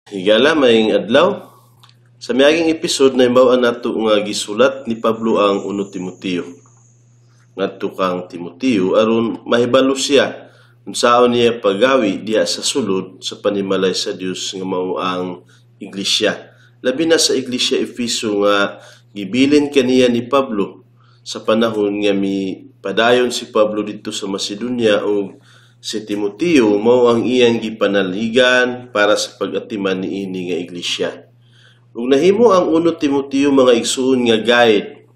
Higala maing adlaw. Sa miaging episode na imbawaan nato nga gisulat ni Pablo ang 1 Timoteo. Ngadto kang Timoteo aron mahibalo siya unsaon niya pagawi diha sa sulod sa panimalay sa Dios nga mao ang iglesia. Labi na sa iglesia Efeso nga gibilin kaniya ni Pablo sa panahon nga padayon si Pablo dito sa Macedonia o si Timoteo mao ang iyang gipanaligan para sa pag-atiman niini nga iglesia. Ug nahimo ang 1 Timoteo mga igsuon nga guide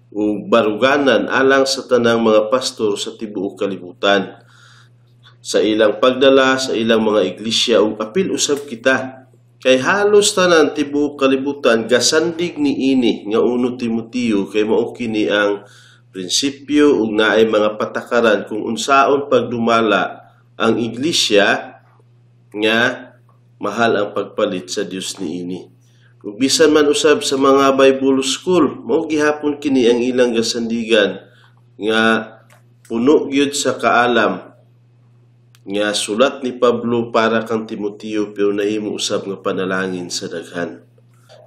ug baruganan alang sa tanang mga pastor sa tibuok kalibutan. Sa ilang pagdala sa ilang mga iglesia ug apil usab kita kay halos tanan tibuok kalibutan gasandig niini nga 1 Timoteo kay mao kini ang prinsipyo ug naay mga patakaran kung unsaon pagdumala ang iglesia nga mahal ang pagpalit sa Dios niini. Ug bisan man usab sa mga Bible school, mao gihapon kini ang ilang gasandigan nga puno gyud sa kaalam nga sulat ni Pablo para kang Timoteo pero nahimo usab nga panalangin sa daghan.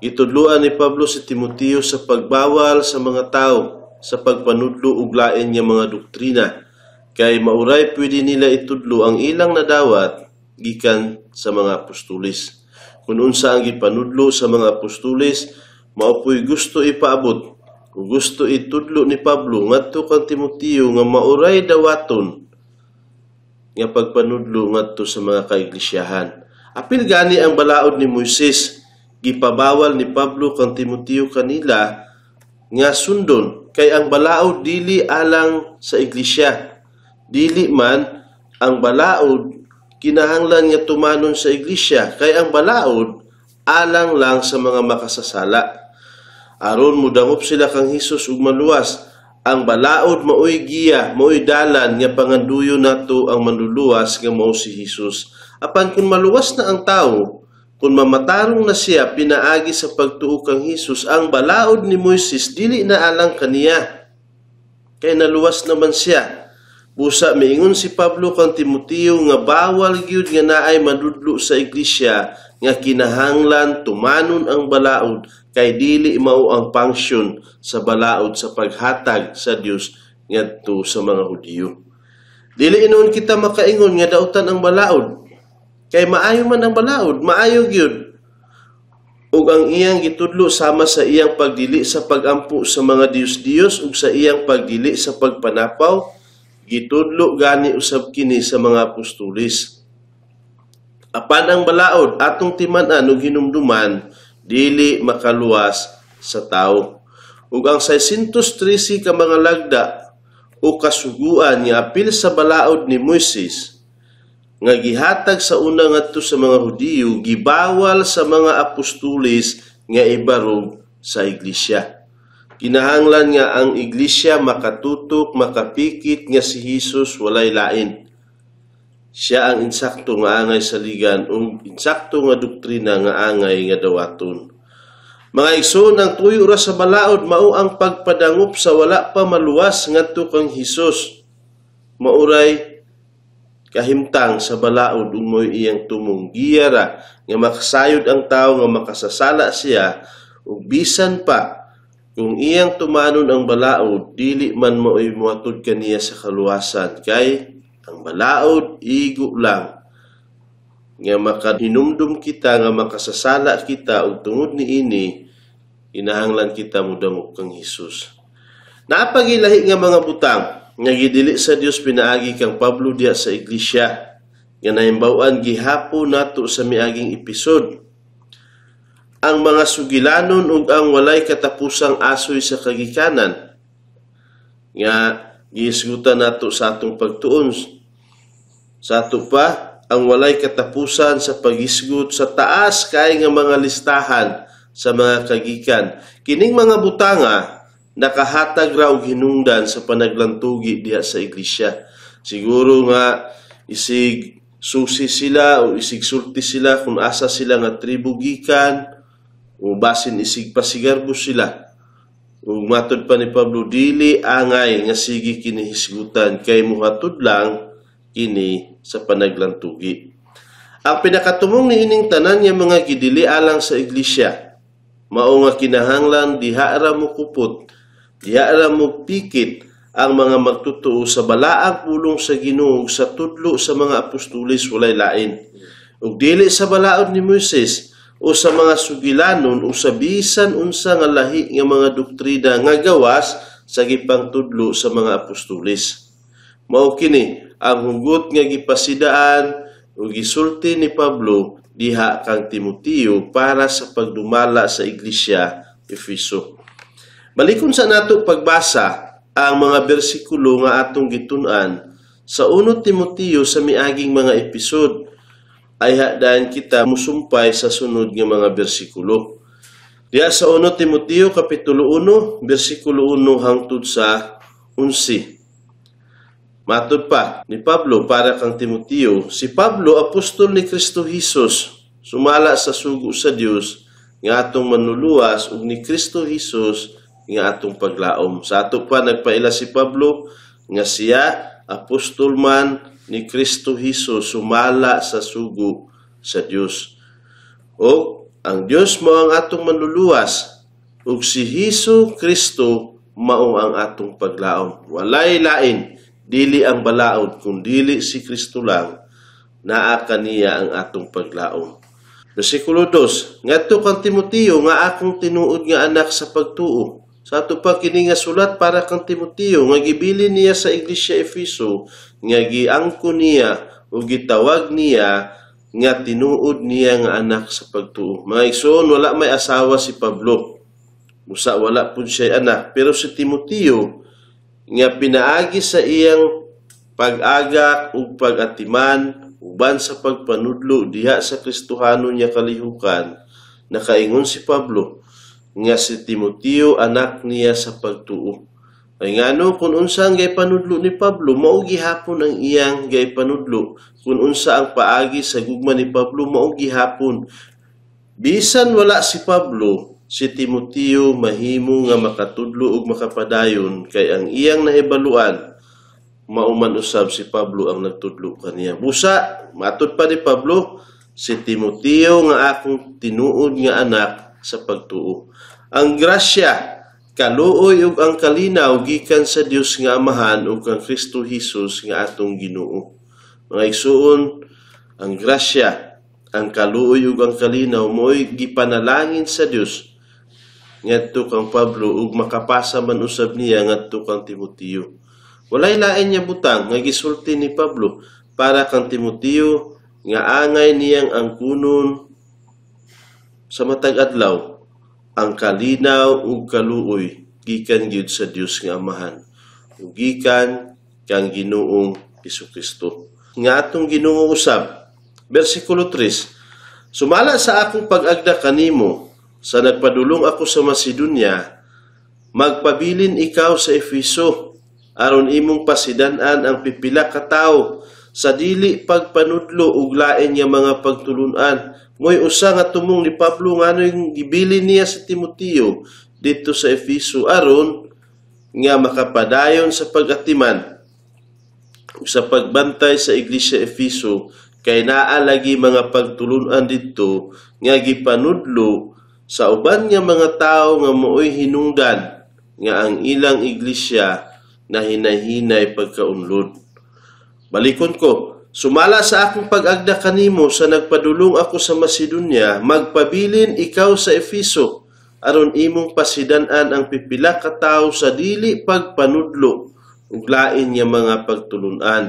Itudloan ni Pablo si Timoteo sa pagbawal sa mga tao sa pagpanudlo ug lain nga mga doktrina kay mauray pwede nila itudlo ang ilang nadawat gikan sa mga apostoles. Kung unsa ang gipanudlo sa mga apostoles, maupoy gusto ipaabot o gusto itudlo ni Pablo ngadto kang Timoteo nga mauray dawaton nga pagpanudlo ngadto sa mga kaiglesiyahan. Apil gani ang balaod ni Moises, gipabawal ni Pablo kang Timoteo kanila nga sundon kay ang balaod dili alang sa iglesia. Dili man ang balaod kinahanglan nga tumanon sa iglesia kay ang balaod alang lang sa mga makasasala. Aron mudangop sila kang Hesus ug maluwas, ang balaod maoy giya, maoy dalan nga panganduyo nato ang manluluwas nga mao si Hesus. Apan kung maluwas na ang tawo, kung mamatarong na siya pinaagi sa pagtuo kang Hesus, ang balaod ni Moises dili na alang kaniya. Kay naluwas naman siya. Busa miingon si Pablo kang Timoteo nga bawal gyud nga naay manudlo sa iglesia nga kinahanglan tumanon ang balaod kay dili mao ang function sa balaod sa paghatag sa Dios ngadto sa mga Hudiyo. Dili inon kita makaingon nga dautan ang balaod kay maayo man ang balaod, maayo gyud. Ug ang iyang gitudlo sama sa iyang pagdili sa pagampo sa mga Dios-Dios ug sa iyang pagdili sa pagpanapaw, gitudlo gani usab kini sa mga apostoles. Apan ang balaod atong timan-an ug hinumduman dili makaluwas sa tawo. Ug ang 613 ka mga lagda o kasuguan nga apil sa balaod ni Moises nga gihatag sa una ngadto sa mga Hudiyo gibawal sa mga apostoles nga ibarog sa iglesia. Kinahanglan nga ang iglesia makatutok, makapikit nga si Hesus walay lain. Siya ang insakto nga angay sa ligan ug insakto nga doktrina nga angay nga dawaton. Mga igsoon, ang tuyo ra sa balaod mao ang pagpadangop sa wala pa maluwas ngadto kang Hesus. Mauray kahimtang sa balaod ug mo'y iyang tumong giyara nga makasayod ang tawo nga makasasala siya ug bisan pa kung iyang tumanon ang balaod, dili man mao'y muhatod kaniya sa kaluwasan, kay ang balaod, igo lang. Nga makahinumdum kita, nga makasasala kita, ug tungod niini, kinahanglan kita mudangop kang Hesus. Naapagilahi nga mga butang, nga gidili sa Dios pinaagi kang Pablo diya sa iglesia, nga nahimbawaan gihapon nato sa miaging episode. Ang mga sugilanon ug ang walay katapusang asoy sa kagikanan nga gihisgutan nato sa atong pagtuon. Sa ato pa ang walay katapusan sa paghisgot sa taas kay nga mga listahan sa mga kagikan. Kining mga butanga nakahatag ra og hinungdan sa panaglantugi diha sa iglesia. Siguro nga isig susi sila o isig sulti sila kung asa sila nga tribo gikan o basin isig pasigarbo sila. Ug matod pa ni Pablo, dili angay nga sige kini hisgutan kay muhatod lang kini sa panaglantugi. Ang pinakatumong ni ining tanan nga mga gidili alang sa iglesia, mao nga kinahanglan diha ra mo kupot, diha ra mo pikit ang mga magtutuo sa balaang pulong sa Ginoo sa tudlo sa mga apostoles walay lain. Ug dili sa balaod ni Moises o sa mga sugilanon o sa bisan unsa nga lahi nga mga doktrina nga gawas sa gipangtudlo sa mga apostoles. Mao kini ang hugot nga gipasidaan o gisulti ni Pablo diha kang Timoteo para sa pagdumala sa iglesia Efeso. Balikon sa nato pagbasa ang mga bersikulo nga atong gitun-an sa 1 Timoteo sa miaging mga episode, ay hadaan kita musumpay sa sunod nga mga bersikulo. Diya sa 1 Timoteo kapitulo 1, bersikulo 1 hangtod sa 11. Matod pa ni Pablo para kang Timoteo, si Pablo apostol ni Kristo Jesus, sumala sa sugo sa Dios nga atong manluluwas ug ni Kristo Jesus nga atong paglaom. Sa ato pa nagpaila si Pablo nga siya apostol man ni Kristo Jesus sumala sa sugo sa Dios. O ang Dios mao ang atong manluluwas ug si Hesus Kristo mao ang atong paglaom. Walay lain dili ang balaod kung dili si Kristo lang, naa kaniya ang atong paglaom. Bersikulo 2, ngadto kang Timoteo nga akong tinuod nga anak sa pagtuo. Sa ato pa kini nga sulat para kang Timoteo nga gibilin niya sa iglesia Efeso nga giangko niya o gitawag niya nga tinuod niya nga anak sa pagtuo. Mga igsoon, wala may asawa si Pablo. Musa wala pud siya anak, pero si Timoteo nga pinaagi sa iyang pag-aga ug pag-atiman uban sa pagpanudlo diha sa Kristohanon niya kalihukan, nakaingon si Pablo nga si Timoteo anak niya sa pagtuo. Ay ngano kung unsa ang gaypanudlo ni Pablo, mao gihapon ang iyang gaypanudlo. Kung unsa ang paagi sa gugma ni Pablo, mao gihapon. Bisan wala si Pablo, si Timoteo mahimo nga makatudlo ug makapadayon kay ang iyang nahibaluan mauman usab si Pablo ang nagtudlo kaniya. Busa matud pa ni Pablo, si Timoteo nga akong tinuod nga anak sa pagtuo. Ang grasya, kaluoy ug ang kalinaw gikan sa Dios nga Amahan ug kang Kristo Jesus nga atong Ginoo. Mga igsoon, ang grasya, ang kaluoy ug ang kalinaw mo'y gipanalangin sa Dios ngadto kang Pablo ug makapasa man usab niya ngadto kang Timoteo. Walay lain niya butang nga gisulti ni Pablo para kang Timoteo nga angay niyang angkunon sa matag adlaw ang kalinaw ug kaluoy gikan gyud sa Dios nga Amahan ug gikan kang Ginoong Hesukristo nga atong Ginoo usab. Bersikulo 3, sumala sa akong pag-agda kanimo sa nagpadulong ako sa Macedonia, magpabilin ikaw sa Efeso, aron imong pasidan-an ang pipila ka tawo sa dili pagpanudlo ug lain nga mga pagtulunan. Mo'y usa nga tumong ni Pablo ngano'y gibilin niya sa Timoteo dito sa Efeso aron nga makapadayon sa pag-atiman ug sa pagbantay sa iglesia Efeso kay naa lagi mga pagtulunan didto nga gipanudlo sa uban nga mga tao nga mooy hinungdan nga ang ilang iglesia na hinay-hinay pagkaunlod. Balikon ko, sumala sa akong pag-agda kanimo sa nagpadulong ako sa Macedonia, magpabilin ikaw sa Efeso aron imong pasidan-an ang pipila ka tawo sa dili pagpanudlo ug lain nga mga pagtulunan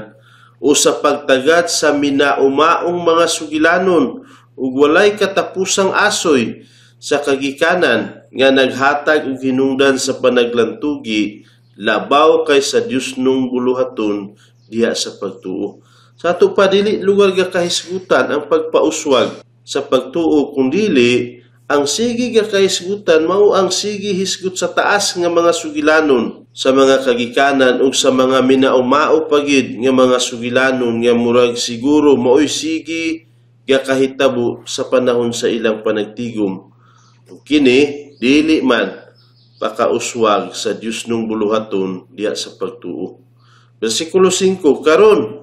o sa pagtagad sa minaumaong mga sugilanon ug walay katapusang asoy sa kagikanan nga naghatag og hinungdan sa panaglantugi labaw kay sa Dios nung buluhaton diha sa pagtuo. Sa ato pa dili lugar nga kahisgutan ang pagpauswag sa pagtuo kung dili ang sige nga kahisgutan mao ang sige hisgut sa taas nga mga sugilanon sa mga kagikanan ug sa mga minaumao pagid nga mga sugilanon nga murag siguro maoy sige nga kahitabo sa panahon sa ilang panagtigom. Kini dili man pakauswag sa Dios nung buluhaton diha sa pagtuo. Bersikulo 5, karon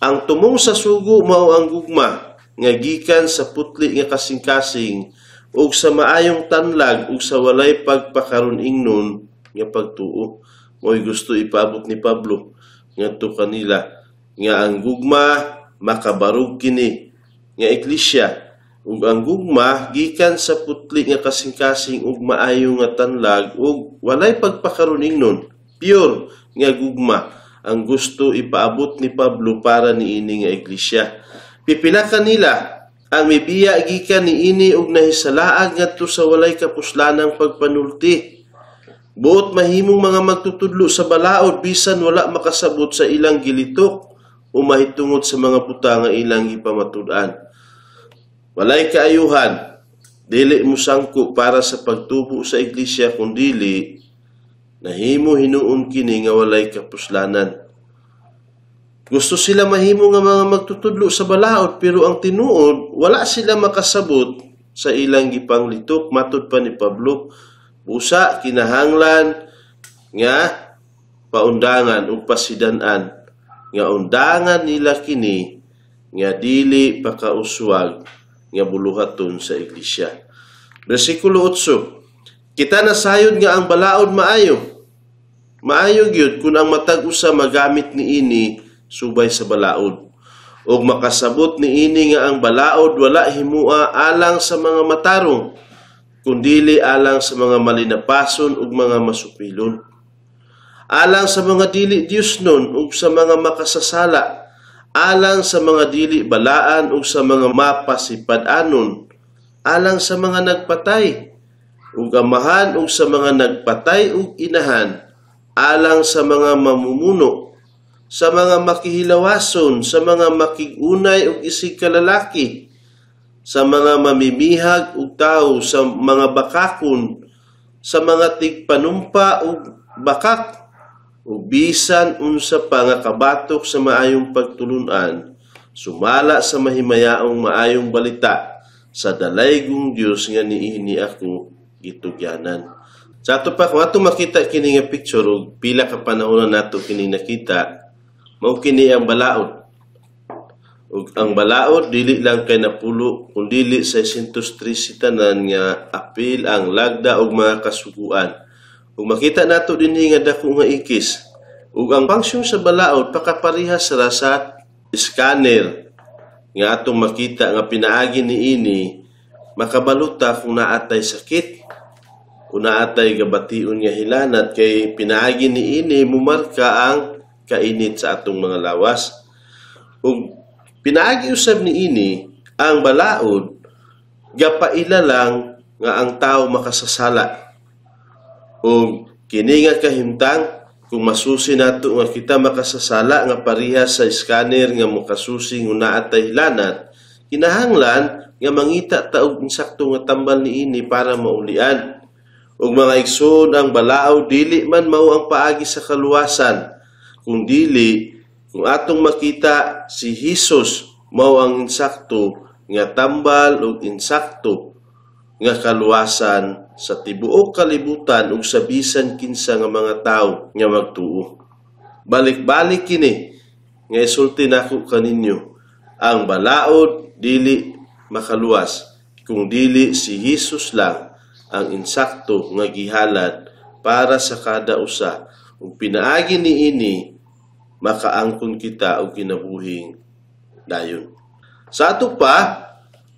ang tumong sa sugo mao ang gugma nga gikan sa putli nga kasing-kasing ug sa maayong tanlag ug sa walay pagpakaron ingnon nga pagtuo. Mo'y gusto ipaabot ni Pablo ngadto kanila nga ang gugma makabarog kini nga iglesia ug ang gugma gikan sa putli nga kasing-kasing ug maayo nga tanlag ug walay pagpakaron ingnon, pure nga gugma ang gusto ipaabot ni Pablo para niini nga iglesia. Pipila kanila ang mibiya gikan niini ug nahisalaag ngadto sa walay kapuslanang pagpanulti. Buot mahimong mga magtutudlo sa balaod bisan wala makasabot sa ilang gilitok o mahitungod sa mga buta nga ilang ipamatud-an. Walay kaayuhan, dili mo sangko para sa pagtubo sa iglesia kundili nahimo hinuon kini nga walay kapuslanan. Gusto sila mahimo nga mga magtutudlo sa balaod pero ang tinuod wala sila makasabot sa ilang gipanglitok matud pa ni Pablo. Busa kinahanglan nga paundangan ug pasidan-an nga undangan nila kini nga dili pakauswag nga buluhaton sa iglesia. Bersikulo 8. Kita nasayod nga ang balaod maayo. Maayo gyud kun ang matag usa magamit niini subay sa balaod. Og makasabot niini nga ang balaod wala himua alang sa mga matarong kundili alang sa mga malinapason ug mga masupilon. Alang sa mga dili Diosnon ug sa mga makasasala, alang sa mga dili balaan ug sa mga mapasipad-anon, alang sa mga nagpatay ug amahan ug sa mga nagpatay ug inahan, alang sa mga mamumuno, sa mga makihilawason, sa mga makigunay ug isig kalalaki, sa mga mamimihag ug tao, sa mga bakakon, sa mga tigpanumpa ug bakak, ug bisan unsa pa nga kabatok sa maayong pagtulunan, sumala sa mahimayaong maayong balita sa dalaygong Dios nga niini ako gitugyanan. Sa ato pa, kung ato makita kini nga picture ug pila ka panahon nato kini nakita, mao kini ang balaod. Ug ang balaod dili lang kay napulo kundi sa 103 tanan nga apil ang lagda ug mga kasuguan. Ug makita nato dinhi nga dako nga ikis. Ug ang function sa balaod pakaparehas ra sa scanner nga atong makita nga pinaagi niini makabaluta kung naatay sakit o naatay gabation nga hilanat kay pinaagi niini mumarka ang kainit sa atong mga lawas. Ug pinaagi usab niini ang balaod gapaila lang nga ang tao makasasala. O kini nga kahimtang kung masusi nato nga kita makasasala nga parehas sa scanner nga mukasusi nga naatay hilanat, kinahanglan nga mangita ta og insakto nga tambal niini para maulian. Ug mga igsoon ang balaod dili man mao ang paagi sa kaluwasan, kung dili kung atong makita si Jesus mao ang insakto nga tambal ug insakto nga kaluwasan sa tibuok kalibutan ug sa bisan kinsa nga mga tawo nga magtuo. Balik-balik kini nga isulti nako kaninyo, ang balaod dili makaluwas kung dili si Jesus lang ang insakto nga gihalad para sa kada usa ug pinaagi niini makaangkon kita og kinabuhing dayon. Sa ato pa,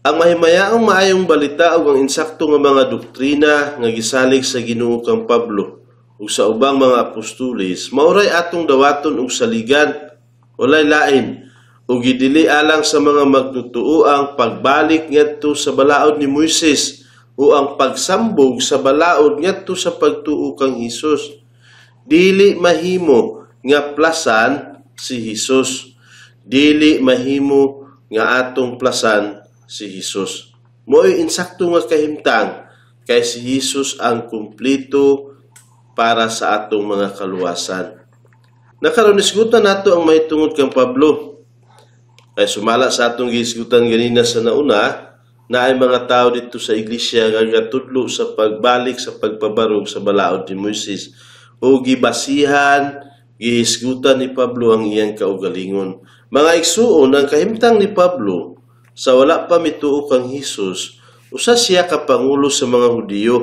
ang mahimayaong maayong balita ug ang insakto nga mga doktrina nga gisalig sa Ginoo kang Pablo ug sa ubang mga apostoles mauray atong dawaton ug saligan, walay lain ug gidili alang sa mga magtutuo ang pagbalik ngadto sa balaod ni Moises o ang pagsambog sa balaod ngadto sa pagtuo kang Hesus. Dili mahimo nga plasan si Hesus. Dili mahimo nga atong plasan si Hesus. Mo'y insakto nga kahimtang kay si Hesus ang kumplito para sa atong mga kaluwasan. Nakaroon isgutan nato ang mahitungod kang Pablo. Ay sumala sa atong gisgutan ganina sa nauna na ay mga tao dito sa iglesia nga gatudlo sa pagbalik sa pagpabarog sa balaod ni Moises o gibasihan gihisgutan ni Pablo ang iyang kaugalingon. Mga igsuon, ang kahimtang ni Pablo sa wala pa mituo kang Hesus, usa siya ka pangulo sa mga Hudiyo,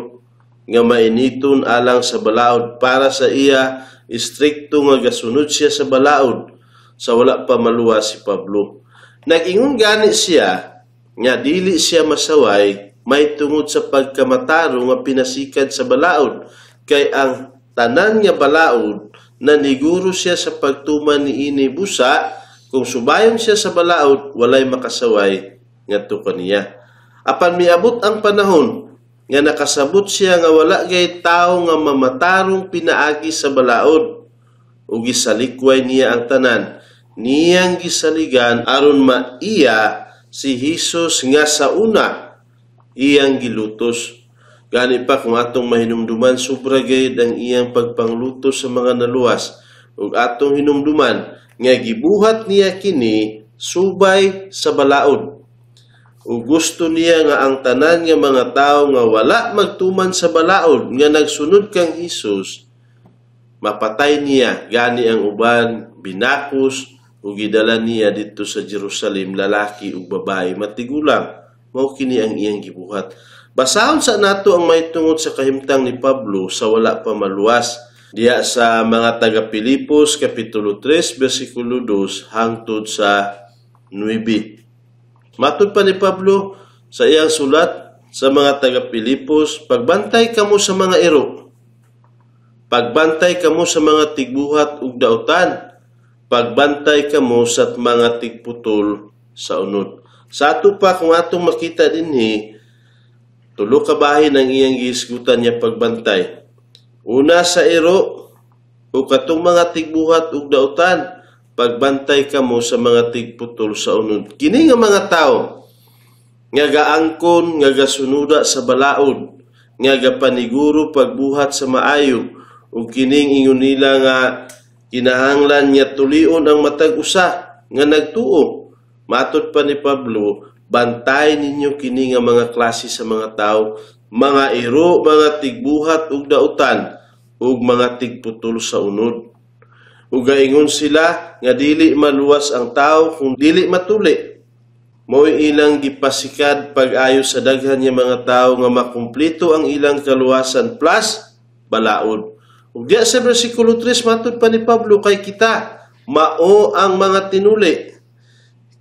nga mainiton alang sa balaod para sa iya istrikto nga gasunod siya sa balaod, sa wala pa maluwas si Pablo. Nag-ingon gani siya, nga dili siya masaway, may tungod sa pagkamataro nga pinasikad sa balaod, kay ang tanan nga balaod, naniguro siya sa pagtuman ni ini busa, kung subayon siya sa balaod, walay makasaway ngadto kaniya. Apan miabot ang panahon nga nakasabot siya nga wala gay tao nga mamatarong pinaagi sa balaod, ug gisalikway niya ang tanan, niyang gisaligan aron maiya si Hesus nga sa una iyang gilutos. Gani pa kung atong mahinumduman, sobra gayud ang iyang pagpanglutos sa mga naluwas, ug atong hinumduman nga gibuhat niya kini subay sa balaod. Ug gusto niya nga ang tanan nga mga tawo nga wala magtuman sa balaod nga nagsunod kang Hesus, mapatay niya. Gani ang uban binakos ug gidala niya dito sa Jerusalem, lalaki ug babae matigulang. Mao kini ang iyang gibuhat. Basahon sa nato ang may tungod sa kahimtang ni Pablo sa wala pa maluwas diya sa mga taga Pilipos kapitulo 3 bersikulo 2 hangtod sa 9. Matud pa ni Pablo sa iyang sulat sa mga taga Pilipos, pagbantay kamo sa mga iro, pagbantay kamo sa mga tigbuhat ug dautan, pagbantay kamo sa mga tigputol sa unod. Sa ato pa kung atong makita dinhi, tulo ka bahin ang iyang gihisgutan niya pagbantay. Una sa iro, o katong mga tigbuhat ug dautan, pagbantay kamo sa mga tigputol sa unod. Kini nga mga tao, nga gaangkon, nga gasunuda sa balaod, nga gapaniguro pagbuhat sa maayo, ug kining ingon nila nga kinahanglan niya tulion ang matag usa, nga nagtuo. Matod pa ni Pablo, bantay ninyo kini nga mga klase sa mga tao, mga iro, mga tigbuhat ug dautan, ug mga tigputol sa unod. Ug gaingon sila nga dili maluwas ang tao kung dili matuli. Mao'y ilang gipasikad pag-ayo sa daghan nga mga tao nga makumplito ang ilang kaluwasan plus balaod. Ug diya sa bersikulo 3 matud pa ni Pablo, kay kita mao ang mga tinuli.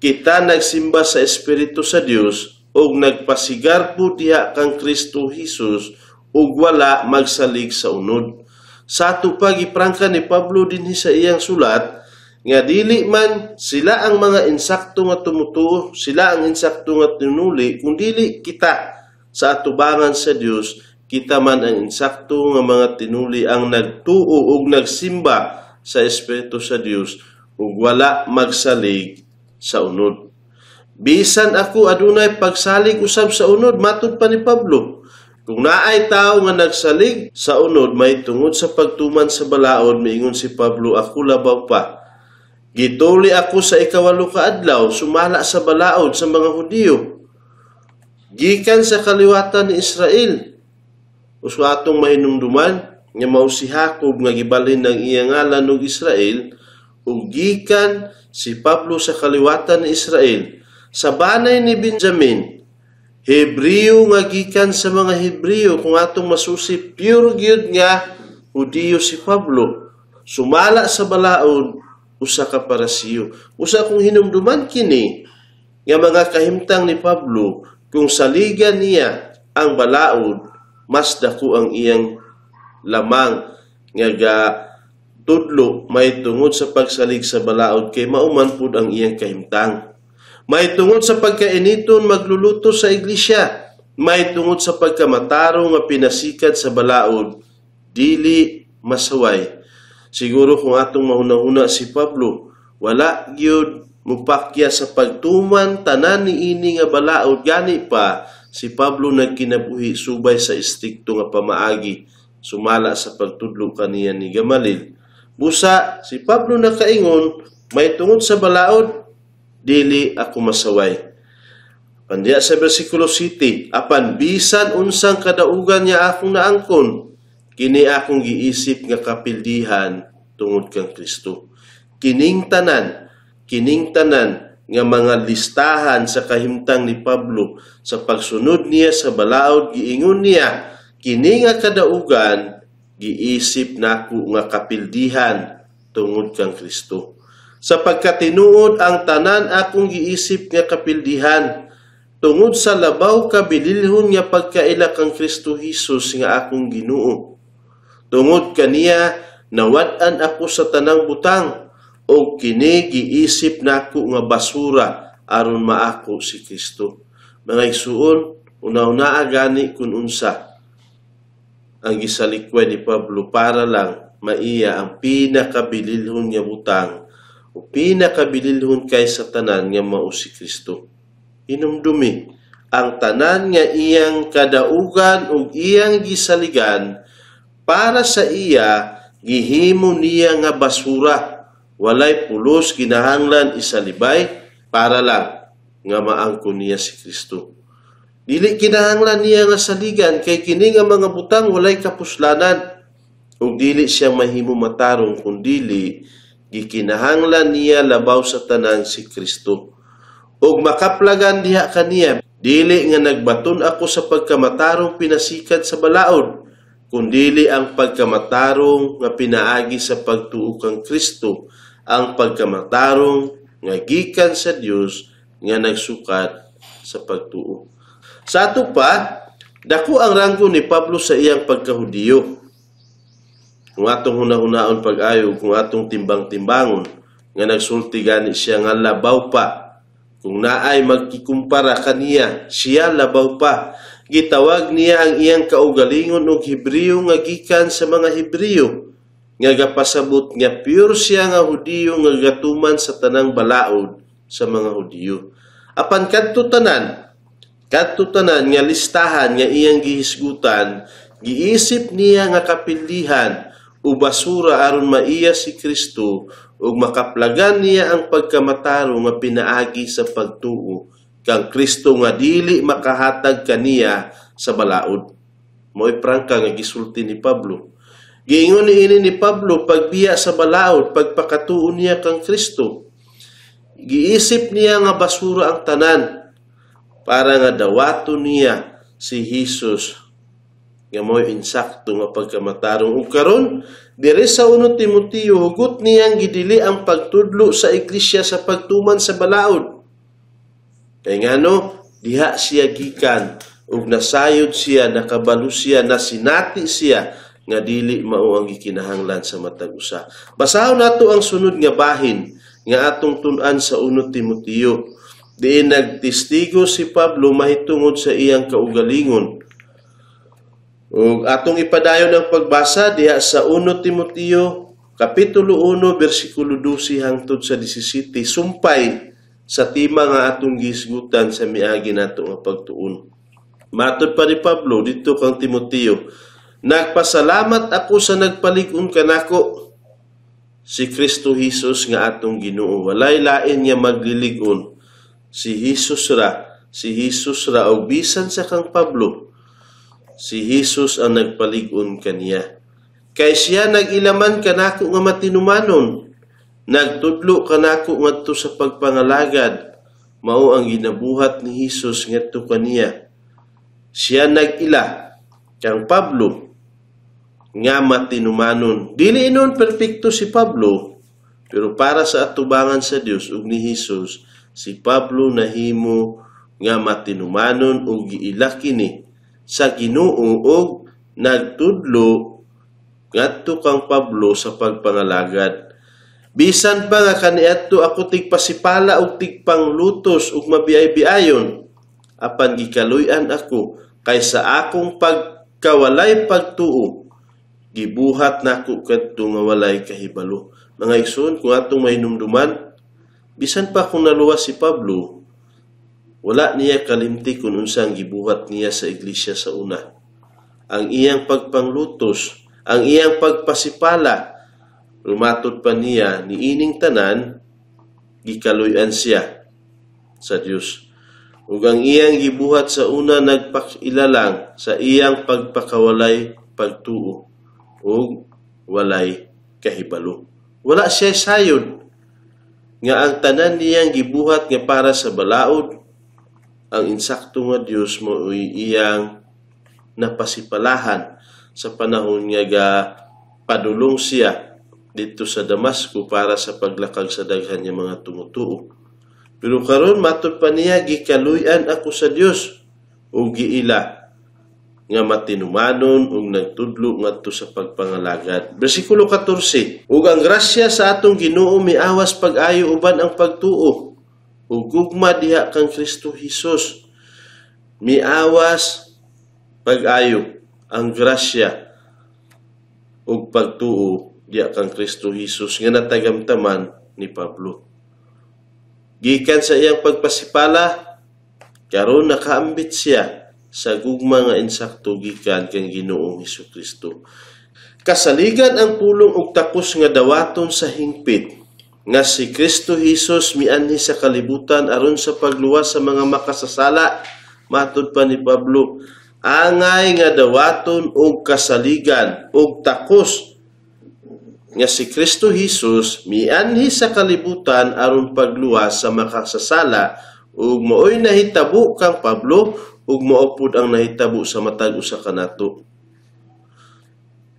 Kita nagsimba sa Espiritu sa Dios ug nagpasigar po diha kang Kristo Hesus ug wala magsalig sa unod. Sa ato pa giprangka ni Pablo dinhi sa iyang sulat nga dili man sila ang mga insakto nga tumutuo, sila ang insakto nga tinuli, kung dili kita sa atubangan sa Dios, kita man ang insakto nga mga tinuli ang nagtuo ug nagsimba sa Espiritu sa Dios ug wala magsalig sa unod. Bisan ako adunay pagsalig usab sa unod, matud pa ni Pablo. Kung naay tao nga nagsalig sa unod, may tungod sa pagtuman sa balaod, miingon si Pablo, ako labaw pa. Gituli ako sa ikawalo ka adlaw, sumala sa balaod sa mga Hudiyo, gikan sa kaliwatan ni Israel. Uso atong mahinumduman, nga mao si Jacob nga gibalhin ng iyang ngalan ng Israel, ug gikan si Pablo sa kaliwatan ni Israel, sa banay ni Benjamin, Hebreo nga gikan sa mga Hebreo, kung atong masusi, pure gyud nga Hudiyo si Pablo. Sumala sa balaod, usa ka parasiyo. Usa kung hinumduman kini, nga mga kahimtang ni Pablo, kung saligan niya ang balaod, mas dako ang iyang lamang nga tudlo may tungod sa pagsalig sa balaod, kay mauman pud ang iyang kahimtang. May tungod sa pagkainiton magluluto sa iglesia, may tungod sa pagkamataro nga pinasikad sa balaod, dili masaway. Siguro kung atong mahuna-huna si Pablo, wala gyud mupakya sa pagtuman tanan niini nga balaod. Gani pa si Pablo nagkinabuhi subay sa istrikto nga pamaagi, sumala sa pagtudlo kaniya ni Gamaliel. Busa si Pablo nakaingon, may tungod sa balaod, dili ako masaway. Kandiya sa bersikulo 7, apan bisan unsang kadaugan niya akong naangkon, kini akong giisip nga kapildihan tungod kang Kristo. Kining tanan nga mga listahan sa kahimtang ni Pablo sa pagsunod niya sa balaod, giingon niya, kini nga kadaugan giisip nako nga kapildihan tungod kang Kristo. Sapagkat tinuod ang tanan akong giisip nga kapildihan tungod sa labaw kabililhon nga pagkaila kang Kristo Jesus nga akong Ginoo. Tungod kaniya nawad-an ako sa tanang butang o kini giisip nako nga basura aron maako si Kristo. Mga igsuon, una-una gani kun unsa ang gisalikwa ni Pablo para lang maiya ang pinakabililhon nga butang o pinakabililhon kay sa tanan nga mao si Kristo. Inumdumi ang tanan nga iyang kadaugan ug iyang gisaligan para sa iya gihimo niya nga basura. Walay pulos kinahanglan isalibay para lang nga maangkon niya si Kristo. Dili kinahanglan niya nga saligan kay kini nga mga butang walay kapuslanan ug dili siya mahimo matarong kun dili gikinahanglan niya labaw sa tanan si Kristo. Ug makaplagan diha kaniya dili nga nagbaton ako sa pagkamatarong pinasikat sa balaod kundili ang pagkamatarong nga pinaagi sa pagtuo kang Kristo, ang pagkamatarong nga gikan sa Dios nga nagsukat sa pagtuo. Sa ato pa, dako ang ranggo ni Pablo sa iyang pagkahudiyo. Kung atong hunahunaon pag-ayo, kung atong timbang-timbangon, nga nagsulti gani siya nga labaw pa. Kung naay magkikumpara kaniya, siya labaw pa. Gitawag niya ang iyang kaugalingon og Hebreo nga gikan sa mga Hebreo. Nga gapasabot nga pure siya nga Hudiyo nga gatuman sa tanang balaod sa mga Hudiyo. Apan kadto tanan nga listahan nga iyang gihisgutan, giisip niya nga kapildihan o basura aron maiya si Kristo ug makaplagan niya ang pagkamataro nga pinaagi sa pagtuo kang Kristo nga dili makahatag kaniya sa balaod. Mo'y prangka nga gisulti ni Pablo. Giingon niini ni Pablo pagbiya sa balaod, pagpakatuo niya kang Kristo. Giisip niya nga basura ang tanan para nga dawato niya si Jesus nga mo'y insakto nga pagkamatarong. Ug karon diri sa 1 Timoteo hugot niyang gidili ang pagtudlo sa iglesia sa pagtuman sa balaod. Kay ngano diha siya gikan ug nasayod siya, nakabalo siya, nasinati siya nga dili mao ang gikinahanglan sa matag usa. Basahon nato ang sunod nga bahin nga atong tun-an sa 1 Timoteo. Diin nagtestigo si Pablo mahitungod sa iyang kaugalingon. Ug atong ipadayon ang pagbasa diha sa 1 Timoteo kapitulo 1 bersikulo 12 hangtod sa 17, sumpay sa tema nga atong gisgutan sa miagi nato nga pagtuon. Matod pa ni Pablo dito kang Timoteo, nagpasalamat ako sa nagpalig-on kanako si Kristo Jesus nga atong Ginoo. Walay lain nga maglilig-on. Si Jesus ra og bisan sa kang Pablo. Si Jesus ang nagpalig-on kaniya. Kay siya nagilaman kanako nga matinumanon. Nagtudlo kanako ngadto sa pagpangalagad. Mao ang ginabuhat ni Jesus ngadto kaniya. Siya nagila kang Pablo nga matinumanon. Dili inon perpekto si Pablo, pero para sa atubangan sa Dios ug ni Jesus, si Pablo nahimo nga matinumanon ug giila kini sa Ginoo ug nagtudlo ngadto kang Pablo sa pagpangalagad. Bisan pa nga kaniadto ako tigpasipala ug tigpanglutos ug mabiyay-biayon, apan gikaluy-an ako kaysa akong pagkawalay pagtuo, gibuhat nako kadto nga walay kahibalo. Mga igsoon, kung atong mahinumduman, bisan pa kung naluwas si Pablo, wala niya kalimti kung unsang gibuhat niya sa iglesia sa una. Ang iyang pagpanglutos, ang iyang pagpasipala, rumatod pa niya ni ining tanan, gikaluy-an siya sa Dios. Ug ang iyang gibuhat sa una nagpakilalang sa iyang pagpakawalay pagtuo ug walay kahibalo. Wala siya sayod nga ang tanan niyang gibuhat nga para sa balaod, ang insakto nga Dios mo iyang napasipalahan sa panahon nga padulong siya dito sa Damasco para sa paglakag sa daghan nga mga tumutuo. Pero karon matud pa niya, gikaluy-an ako sa Dios ug giila nga matinumanon ug nagtudlo ngadto sa pagpangalagad. Bersikulo 14. Ug ang grasya sa atong Ginoo miawas pag-ayo uban ang pagtuo ug gugma diha kang Kristo Hesus. Miawas pag-ayo ang grasya ug pagtuo diha kang Kristo Hesus nga natagamtaman ni Pablo. Gikan sa iyang pagpasipala, karon nakaambit siya sa gugma nga insakto gikan kang Ginoong Hesukristo. Kasaligan ang pulong ug takos nga dawaton sa hingpit nga si Kristo Hesus mianhi sa kalibutan aron sa pagluwas sa mga makasasala. Matud pa ni Pablo, angay nga dawaton ug kasaligan ug takos nga si Kristo Hesus mianhi sa kalibutan aron pagluwas sa makasasala ug maoy nahitabo kang Pablo ug maupod ang nahitabo sa matag usa kanato.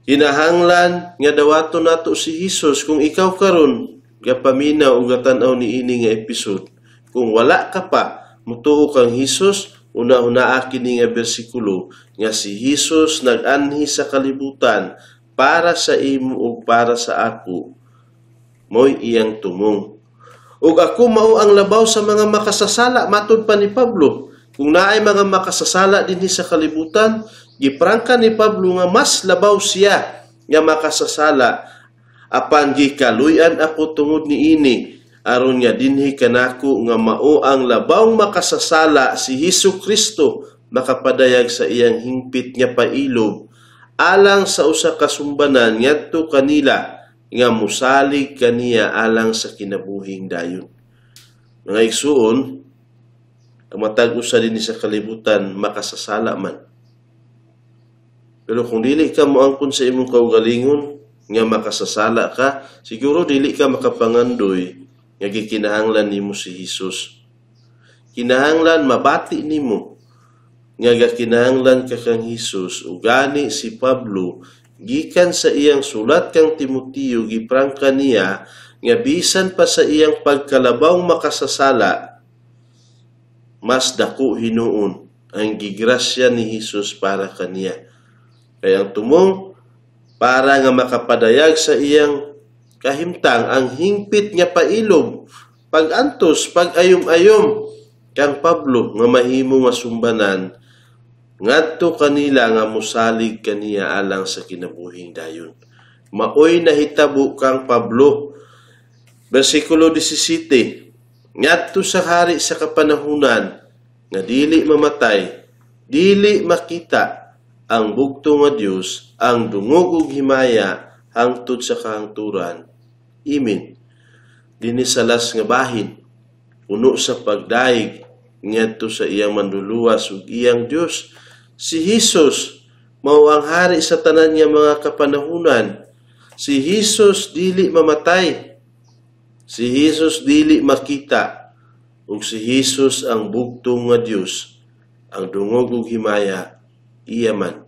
Kinahanglan nga dawaton nato si Hesus. Kung ikaw karon gapaminaw ug gatan-aw niini nga episode, kung wala ka pa mutuo kang Hesus, una-una kini nga bersikulo nga si Hesus nag-anhi sa kalibutan para sa imo ug para sa ako, mo'y iyang tumong. Ug ako mao ang labaw sa mga makasasala, matud pa ni Pablo. Kung naay mga makasasala dinhi sa kalibutan, giprangka ni Pablo nga mas labaw siya nga makasasala apan gikaluy-an ako tungod niini aron nga dinhi kanako nga mao ang labawng makasasala si Hesukristo makapadayag sa iyang hingpit nga pailog alang sa usa ka sumbanan ngadto kanila nga musalig kaniya alang sa kinabuhing dayon. Mga igsuon, ang matag usa dinhi sa kalibutan makasasala man. Pero kung dili ka moangkon sa imong kaugalingon nga makasasala ka, siguro dili ka makapangandoy nga gikinahanglan nimo si Hesus. Kinahanglan mabati nimo nga kinahanglan ka kang Hesus. Ug gani si Pablo gikan sa iyang sulat kang Timoteo giprangka niya nga bisan pa sa iyang pagkalabawng makasasala, mas dako hinuon ang gigrasya ni Hesus para kaniya. Kaya ang tumong para nga makapadayag sa iyang kahimtang ang hingpit nga pailog, pag-antos, pag-ayom-ayom kang Pablo nga mahimo nga sumbanan ngadto kanila nga musalig kaniya alang sa kinabuhing dayon. Maoy nahitabo kang Pablo. Bersikulo 17. Ngadto sa hari sa kapanahunan nga dili mamatay, dili makita ang bugto nga Dios, ang dungog ug himaya hangtod sa kahangturan. Imin. Dinhi sa las nga bahin, puno sa pagdaig ngadto sa iyang manluluwas ug iyang Dios. Si Hesus mao ang hari sa tanan nga mga kapanahunan. Si Hesus dili mamatay. Si Hesus dili makita. Ug si Hesus ang bugtong nga Dios, ang dungog ug himaya, iya man.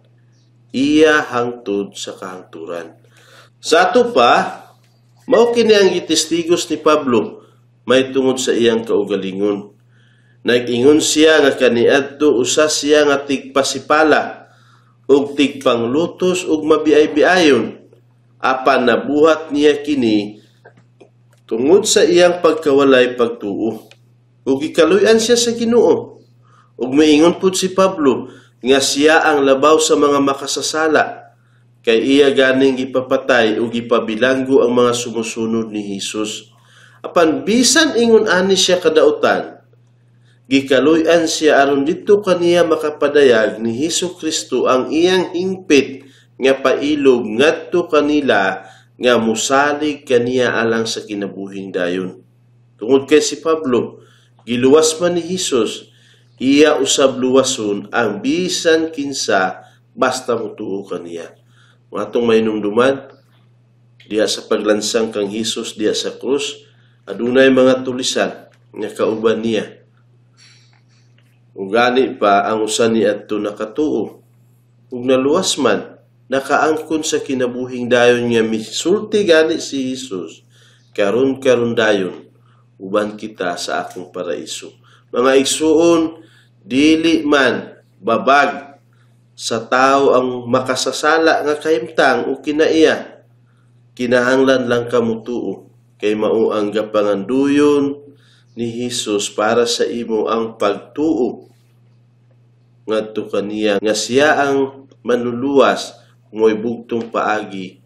Iya hangtod sa kahangturan. Sa ato pa, mao kini ang gitistigos ni Pablo may tungod sa iyang kaugalingon. Nag-ingon siya nga kaniadto usa siya nga tigpasipala ug tigpanglutos ug mabiay-biayon. Apan nabuhat niya kini tungod sa iyang pagkawalay pagtuo. Ug gikaluy-an siya sa Ginoo. Ug maingon pud si Pablo nga siya ang labaw sa mga makasasala, kay iya ganing ipapatay ug ipabilanggo ang mga sumusunod ni Hesus. Apan bisan ingon ani siya kadautan, gikaluy-an siya aron didto kaniya makapadayag ni Hesukristo ang iyang hingpit nga pailog ngadto kanila nga musalig kaniya alang sa kinabuhing dayon. Tungod kay si Pablo, giluwas man ni Hesus, iya usab luwason ang bisan kinsa basta mutuo kaniya. Matong mainumduman diha sa paglansang kang Hesus diha sa krus, adunay mga tulisan nga kauban niya. Ug gani pa ang usa niadto nakatuo. Ug naluwas man, nakaangkon sa kinabuhing dayon nga misulti gani si Jesus. Karon dayon, uban kita sa akong paraiso. Mga igsuon, dili man babag sa tao ang makasasala nga kahimtang o kinaiya. Kinahanglan lang kamutuo kay mao ang gapanganduyon ni Jesus para sa imo ang pagtuo ngadto kaniya nga siya ang manluluwas mo'y bugtong paagi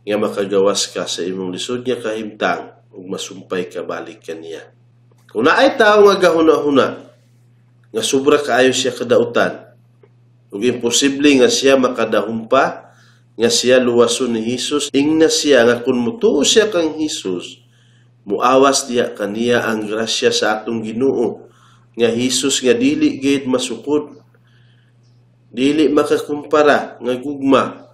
nga makagawas ka sa imong lisod nga kahimtang ug masumpay ka balik kaniya. Kung naay tao nga gahuna-huna nga sobra kaayo siya kadautan ug imposible nga siya makadahumpa nga siya luwason ni Jesus, ingna siya nga kung mutuo siya kang Jesus, muawas diya kaniya ang grasya sa atong Ginoo nga Jesus nga dili gid masukod, dili makakumpara nga gugma,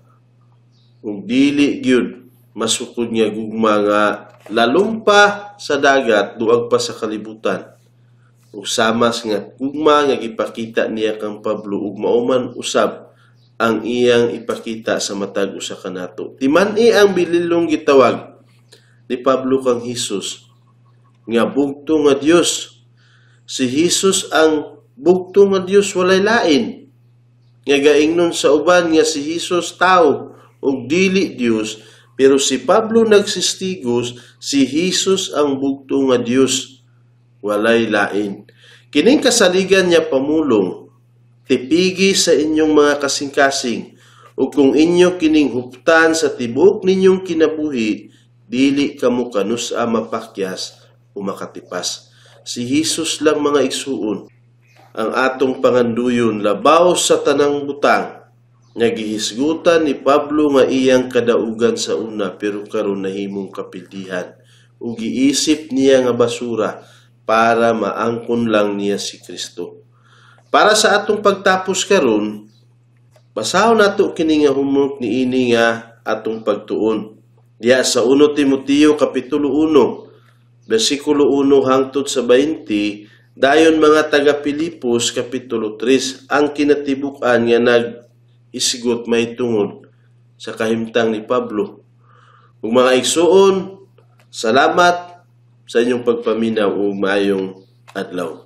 ug dili gyud masukod nga gugma nga lalumpa sa dagat duag pa sa kalibutan. Ug samas nga gugma nga gipakita niya kang Pablo ug mauman usab ang iyang ipakita sa matag usa kanato. Timan-i ang bililong gitawag ni Pablo kang Jesus nga bugto nga Dios. Si Jesus ang bugto nga Dios, walay lain. Nga gaingnon sa uban nga si Jesus tao ug dili Dios, pero si Pablo nagsistigos si Jesus ang bugto nga Dios, walay lain. Kining kasaligan niya pamulong, tipigi sa inyong mga kasing-kasing, o kung inyo kining huptan sa tibok ninyong kinabuhi, dili kamo kanusa mapakyas o makatipas. Si Jesus lang mga igsuon, ang atong panganduyon labaw sa tanang butang, nga gihisgutan ni Pablo nga iyang kadaugan sa una, pero karon nahimong kapildihan, o giisip niya nga basura para maangkon lang niya si Kristo. Para sa atong pagtapos karon, basahon nato kini nga humok niini nga atong pagtuon. Diya sa 1 Timoteo kapitulo 1, bersikulo 1 hangtod sa 20, dayon mga taga Pilipos kapitulo 3, ang kinatibuk-an nga nag-isgot may tungod sa kahimtang ni Pablo. Ug mga igsuon, salamat sa inyong pagpaminaw ug maayong adlaw.